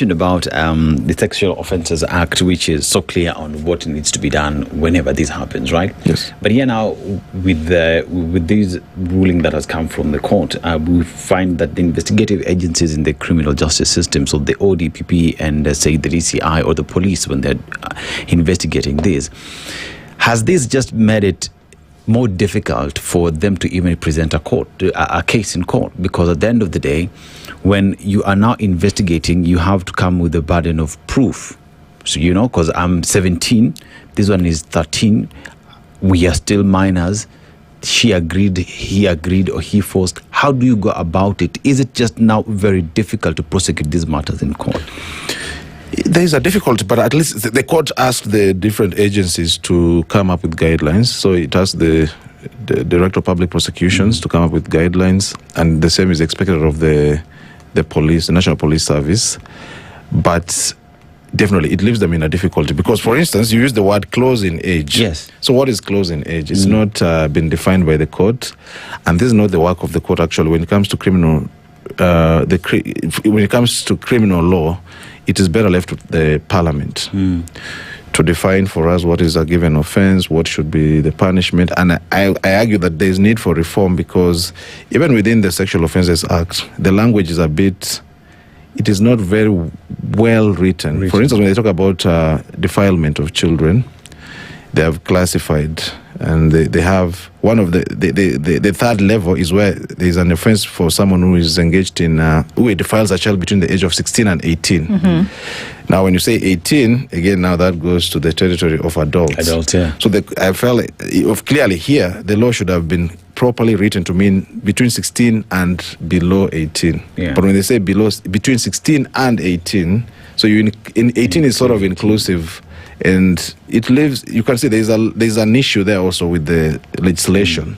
About the Sexual Offences Act, which is so clear on what needs to be done whenever this happens, right? Yes. But here now, with this ruling that has come from the court, we find that the investigative agencies in the criminal justice system, so the ODPP and say the DCI or the police, when they're investigating this, has this just made it more difficult for them to even present a case in court? Because at the end of the day, when you are now investigating, you have to come with a burden of proof. So, because I'm 17, this one is 13, we are still minors. She agreed, he agreed, or he forced. How do you go about it? Is it just now very difficult to prosecute these matters in court? There is a difficulty, but at least the court asked the different agencies to come up with guidelines. So it asked the Director of Public Prosecutions to come up with guidelines, and the same is expected of the police, the National Police Service. But definitely it leaves them in a difficulty because, for instance, you use the word close in age. Yes. So what is close in age? It's not been defined by the court, and this is not the work of the court actually. When it comes to criminal, when it comes to criminal law, it is better left to the Parliament to define for us what is a given offence, what should be the punishment. And I argue that there is need for reform because even within the Sexual Offences Act, the language is it is not very well written. For instance, when they talk about defilement of children, they have classified, and they have one of the third level is where there is an offence for someone who is engaged in who defiles a child between the age of 16 and 18. Now, when you say 18, again, now that goes to the territory of adults. Adults, yeah. So I felt clearly here the law should have been properly written to mean between 16 and below 18. Yeah. But when they say between 16 and 18, so in 18 is sort of inclusive. And it leaves, you can see there's an issue there also with the legislation,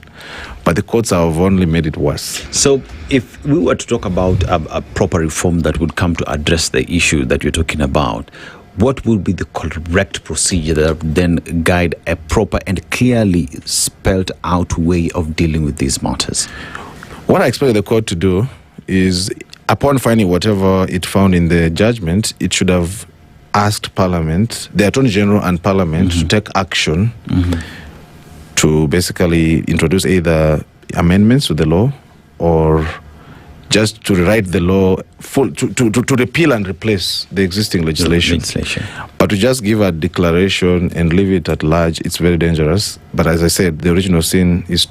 but the courts have only made it worse. So if we were to talk about a proper reform that would come to address the issue that you're talking about, what would be the correct procedure that would then guide a proper and clearly spelled out way of dealing with these matters? What I expect the court to do is, upon finding whatever it found in the judgment, it should have asked Parliament, the Attorney General and Parliament, to take action to basically introduce either amendments to the law or just to rewrite the law, to repeal and replace the existing legislation. But to just give a declaration and leave it at large, it's very dangerous. But as I said, the original sin is